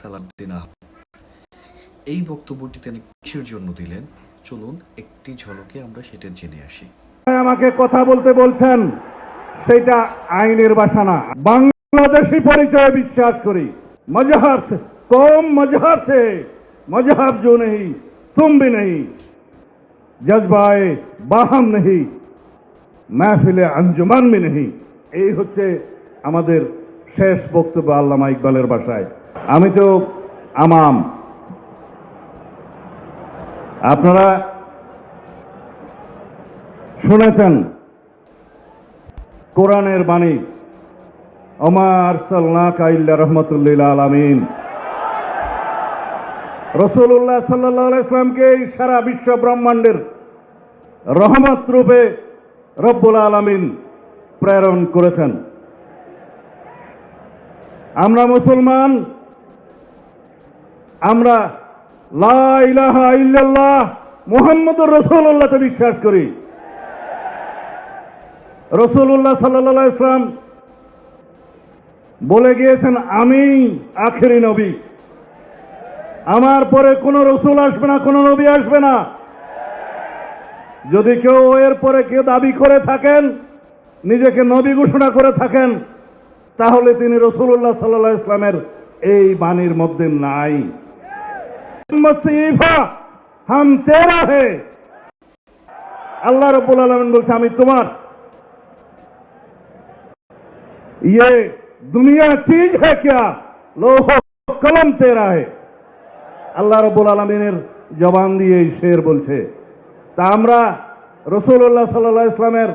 সালাউদ্দিন আহমেদ এই বক্তব্যটি তিনি কিসের জন্য দিলেন? চলুন একটি ঝলকে আমরা সেটা জেনে আসি। আমাকে কথা বলতে বলছেন, সেটা আইনের ভাষা না, বাংলাদেশি পরিচয়ে বিশ্বাস করি। মজহব से कौम मजहब से मजहब जो नहीं तुम भी नहीं, जज्बाए बाहम नहीं, महफिले अंजुमन भी नहीं। এই হচ্ছে আমাদের শেষ বক্তব্য আল্লামা ইকবালের ভাষায়। আমি তো আমাম, আপনারা শুনেছেন কোরআনের বাণী, ওমা আরসালনাকা ইল্লা রাহমাতুল আলামিন। রাসূলুল্লাহ সাল্লাল্লাহু আলাইহি ওয়াসাল্লামকে সারা বিশ্ব ব্রহ্মাণ্ডের রহমত রূপে রব্বুল আলামিন প্রেরণ করেছেন। আমরা মুসলমান, আমরা লা ইলাহা ইল্লাল্লাহ মুহাম্মাদুর রাসূলুল্লাহকে বিশ্বাস করি। রাসূলুল্লাহ সাল্লাল্লাহু আলাইহি ওয়াসাল্লাম বলে গিয়েছেন, আমি আখেরি নবী, আমার পরে কোনো রসুল আসবে না, কোনো নবী আসবে না। যদি কেউ এর পরে কেউ দাবি করে থাকেন, নিজেকে নবী ঘোষণা করে থাকেন, তাহলে তিনি রাসূলুল্লাহ সাল্লাল্লাহু আলাইহি ওয়াসাল্লামের এই বাণীর মধ্যে নাই। মসিফা হাম তেরা হে, আল্লাহ রাব্বুল আলামিন বলছে আমি তোমার। ये दुनिया चीज है क्या, लोह कलम तेरा है। আল্লাহ রাব্বুল আলামিনের জবান দিয়ে এই শের বলছে। তা আমরা রাসূলুল্লাহ সাল্লাল্লাহু আলাইহি ওয়াসাল্লামের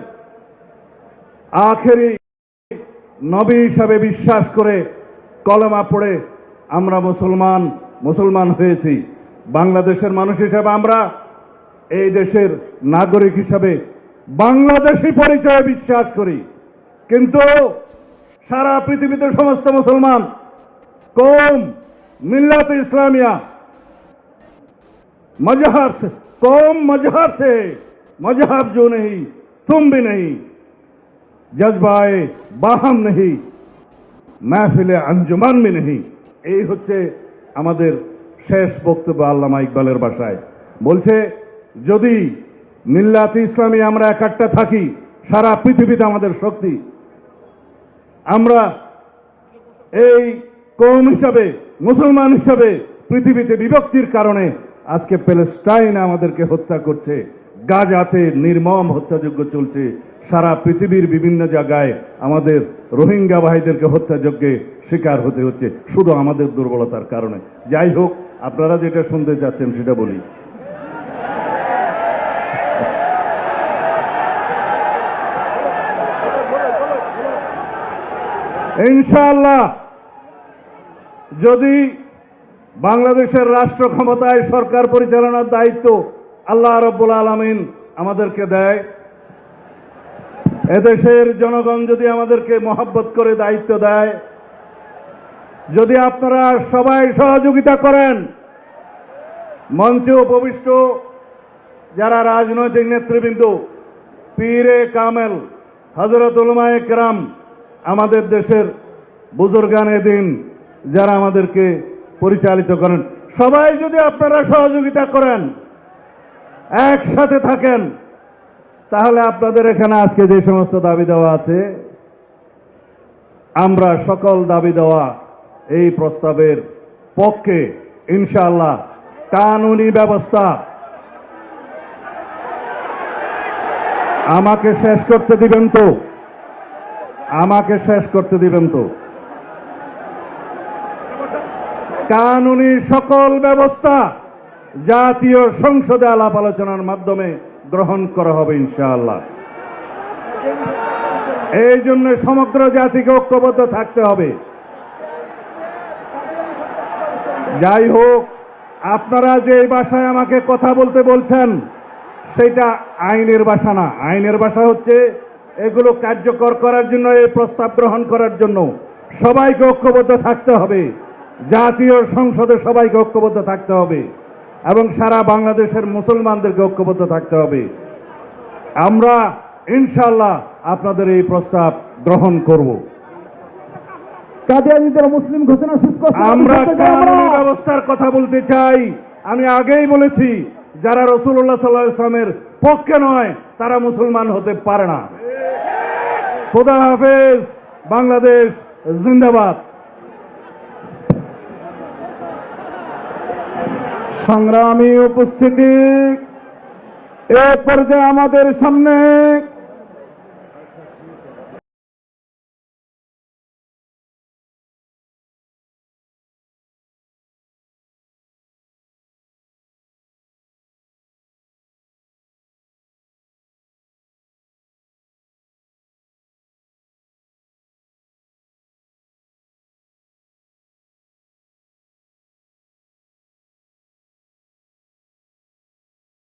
আখেরি নবী হিসাবে বিশ্বাস করে কলেমা পড়ে আমরা মুসলমান হয়েছি। বাংলাদেশের মানুষ হিসাবে আমরা এই দেশের নাগরিক হিসাবে বাংলাদেশি পরিচয়ে বিশ্বাস করি। কিন্তু সারা পৃথিবীতে সমস্ত মুসলমান কৌম মিল্লাত ইসলামিয়া मजहब से कौम मजहब से मजहब जो नहीं तुम भी नहीं, जज्बाए बाहम नहीं, महफिले अंजुमन भी नहीं। এই হচ্ছে আমাদের শেষ বক্তব্য আল্লামা ইকবালের ভাষায়। বলছে যদি মিল্লাত ইসলামী আমরা একটা থাকি, সারা পৃথিবীতে আমাদের শক্তি। আমরা এই কওম হিসাবে, মুসলমান হিসাবে পৃথিবীতে বিভক্তির কারণে আজকে প্যালেস্টাইন আমাদেরকে হত্যা করছে, গাজাতে নির্মম হত্যাযজ্ঞ চলছে, সারা পৃথিবীর বিভিন্ন জায়গায় আমাদের রোহিঙ্গা ভাইদেরকে হত্যাযজ্ঞে শিকার হতে হচ্ছে শুধু আমাদের দুর্বলতার কারণে। যাই হোক, আপনারা যেটা শুনতে চাচ্ছেন সেটা বলি। ইনশাআল্লাহ যদি বাংলাদেশের রাষ্ট্র ক্ষমতায় সরকার পরিচালনার দায়িত্ব আল্লাহ রাব্বুল আলামিন আমাদেরকে দেয়, এদেশের জনগণ যদি আমাদেরকে মহব্বত করে দায়িত্ব দেয়, যদি আপনারা সবাই সহযোগিতা করেন, মঞ্চে উপবিষ্ট যারা রাজনৈতিক নেতৃবৃন্দ, পীরে কামেল, হযরত উলামায়ে কেরাম, আমাদের দেশের বুজুর্গানে দিন যারা আমাদেরকে পরিচালিত করেন, সবাই যদি আপনারা সহযোগিতা করেন, একসাথে থাকেন, তাহলে আপনাদের এখানে আজকে যে সমস্ত দাবি দেওয়া আছে, আমরা সকল দাবি দেওয়া এই প্রস্তাবের পক্ষে ইনশাআল্লাহ। কানুনি ব্যবস্থা, আমাকে শেষ করতে দিবেন তো, আমাকে শেষ করতে দিবেন তো। কানুনি সকল ব্যবস্থা জাতীয় সংসদে আলাপ আলোচনার মাধ্যমে গ্রহণ করা হবে ইনশাআল্লাহ। এই জন্য সমগ্র জাতিকে ঐক্যবদ্ধ থাকতে হবে। যাই হোক, আপনারা যে ভাষায় আমাকে কথা বলতে বলছেন সেটা আইনের ভাষা না। আইনের ভাষা হচ্ছে এগুলো কার্যকর করার জন্য, এই প্রস্তাব গ্রহণ করার জন্য সবাইকে ঐক্যবদ্ধ থাকতে হবে, জাতীয় সংসদে সবাইকে ঐক্যবদ্ধ থাকতে হবে এবং সারা বাংলাদেশের মুসলমানদেরকে ঐক্যবদ্ধ থাকতে হবে। আমরা ইনশাআল্লাহ আপনাদের এই প্রস্তাব গ্রহণ করব। কাদিয়ানীদের মুসলিম ঘোষণা সুস্পষ্ট আমরা কানুনি ব্যবস্থার কথা বলতে চাই। আমি আগেই বলেছি, যারা রাসূলুল্লাহ সাল্লাল্লাহু আলাইহি ওয়াসাল্লামের পক্ষে নয় তারা মুসলমান হতে পারে না। খোদা হাফেজ। বাংলাদেশ জিন্দাবাদ। সংগ্রামী উপস্থিতি, এ পর্যায়ে আমাদের সামনে